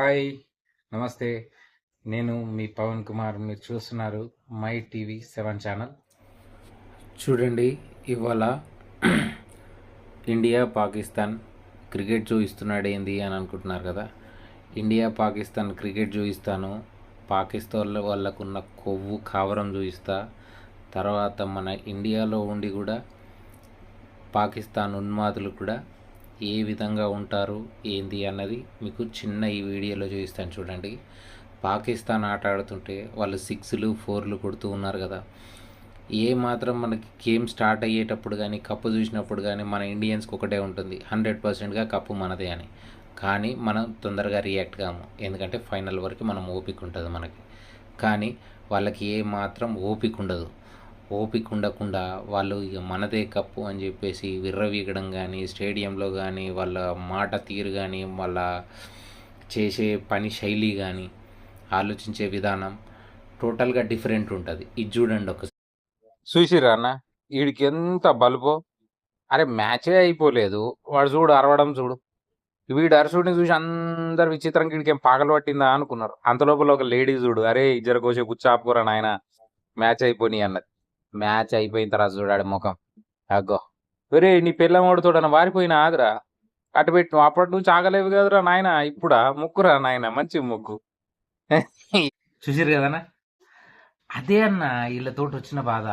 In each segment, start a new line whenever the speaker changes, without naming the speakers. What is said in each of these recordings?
Hi, నమస్తే. నేను మీ పవన్ కుమార్. మీరు చూస్తున్నారు మై టీవీ 7 ఛానల్. చూడండి, ఇవాళ ఇండియా పాకిస్తాన్ క్రికెట్ చూపిస్తున్నాడు ఏంది అని అనుకుంటున్నారు కదా. ఇండియా పాకిస్తాన్ క్రికెట్ చూపిస్తాను, పాకిస్తాన్ వాళ్ళకున్న కొవ్వు కావరం చూపిస్తా. తర్వాత మన ఇండియాలో ఉండి కూడా పాకిస్తాన్ ఉన్మాదులు కూడా ఏ విధంగా ఉంటారు ఏంది అన్నది మీకు చిన్న ఈ వీడియోలో చూపిస్తాను. చూడండి, పాకిస్తాన్ ఆట ఆడుతుంటే వాళ్ళు 6లు 4లు కొడుతూ ఉన్నారు కదా. ఏ మాత్రం మనకి గేమ్ స్టార్ట్ అయ్యేటప్పుడు కానీ కప్పు చూసినప్పుడు కానీ మన ఇండియన్స్కి ఒకటే ఉంటుంది, 100%గా కప్పు మనదే అని. కానీ మనం తొందరగా రియాక్ట్ కాము, ఎందుకంటే ఫైనల్ వరకు మనం ఓపిక ఉంటుంది మనకి. కానీ వాళ్ళకి ఏ మాత్రం ఓపిక ఉండదు. ఓపిక ఉండకుండా వాళ్ళు ఇక మనదే కప్పు అని చెప్పేసి విర్రవీగడం కానీ, స్టేడియంలో కానీ వాళ్ళ మాట తీరు కానీ, వాళ్ళ చేసే పని శైలి కానీ, ఆలోచించే విధానం టోటల్గా డిఫరెంట్ ఉంటుంది. ఇది చూడండి ఒకసారి. చూసిరా అన్న, వీడికి ఎంత బలుపో. అరే మ్యాచే అయిపోలేదు, వాడు చూడు అరవడం చూడు. వీడు అరసుడిని చూసి అందరు విచిత్రంగా వీడికి ఏం పాగలు పట్టిందా అనుకున్నారు. అంత లోపల ఒక లేడీ చూడు, అరే ఇద్దరు కోసే కూర్చాపుకోరా నాయన, మ్యాచ్ అయిపోయి అన్నది. మ్యాచ్ అయిపోయిన తర్వాత చూడాడు ముఖం. అగ్గో, ఒరే నీ పిల్లం ఓడుతోడన వారిపోయినా ఆదిరా, అటు పెట్టు, అప్పటి నుంచి ఆగలేవు కదరా నాయన, ఇప్పుడా ముక్కురా నాయన, మంచి ముక్కు. చూసిరు కదన్నా, అదే అన్న వీళ్ళతోటి వచ్చిన బాధ.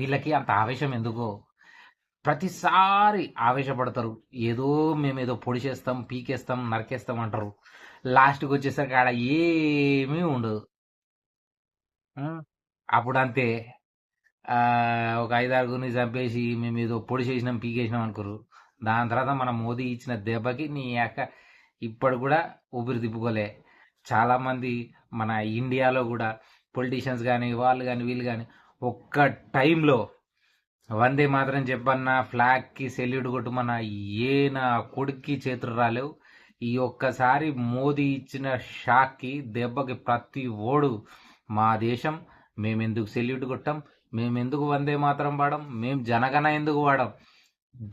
వీళ్ళకి అంత ఆవేశం ఎందుకో, ప్రతిసారి ఆవేశపడతారు. ఏదో మేమేదో పొడి చేస్తాం, పీకేస్తాం, నరికేస్తాం అంటారు. లాస్ట్కి వచ్చేసరికి ఆడ ఏమీ ఉండదు. అప్పుడు అంతే, ఒక 5-6 చంపేసి మేము ఏదో పొడి చేసినాం, పీకేసినాం అనుకోరు. దాని తర్వాత మన మోదీ ఇచ్చిన దెబ్బకి నీ యొక్క ఇప్పుడు కూడా ఊపిరి తిప్పుకోలే. చాలామంది మన ఇండియాలో కూడా పొలిటీషియన్స్ కానీ వాళ్ళు కానీ వీళ్ళు కానీ ఒక్క టైంలో వందే మాత్రం చెప్పన్నా, ఫ్లాగ్కి సెల్యూట్ కొట్టమన్నా ఏ నా కొడుక్కి చేతులు రాలేవు. ఈ ఒక్కసారి మోదీ ఇచ్చిన షాక్కి దెబ్బకి ప్రతి ఓడు మా దేశం, మేమెందుకు సెల్యూట్ కొట్టాం, మేమెందుకు వందే మాత్రం వాడం, మేము జనగణ ఎందుకు వాడం.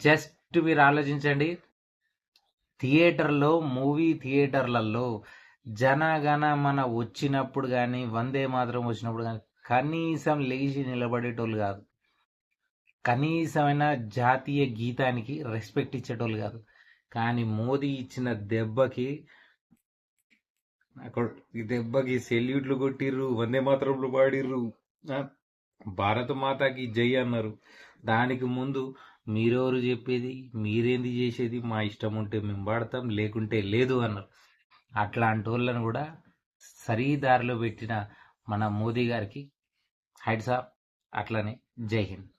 జస్ట్ మీరు ఆలోచించండి, థియేటర్లో మూవీ థియేటర్లలో జనగణ మన వచ్చినప్పుడు కానీ వందే మాత్రం వచ్చినప్పుడు కానీ కనీసం లేచి నిలబడేటోళ్ళు కాదు, కనీసమైన జాతీయ గీతానికి రెస్పెక్ట్ ఇచ్చేటోళ్ళు కాదు. కానీ మోదీ ఇచ్చిన దెబ్బకి సెల్యూట్లు కొట్టిర్రు, వందే మాత్రంలు పాడిర్రు, భారత మాతాకి జై అన్నారు. దానికి ముందు మీరెవరు చెప్పేది, మీరేంది చేసేది, మా ఇష్టం ఉంటే మేము పాడతాం, లేకుంటే లేదు అన్నారు. అట్లాంటి వాళ్ళని కూడా సరిదారిలో పెట్టిన మన మోదీ గారికి హైడ్స్ ఆఫ్. అట్లనే జై హింద్.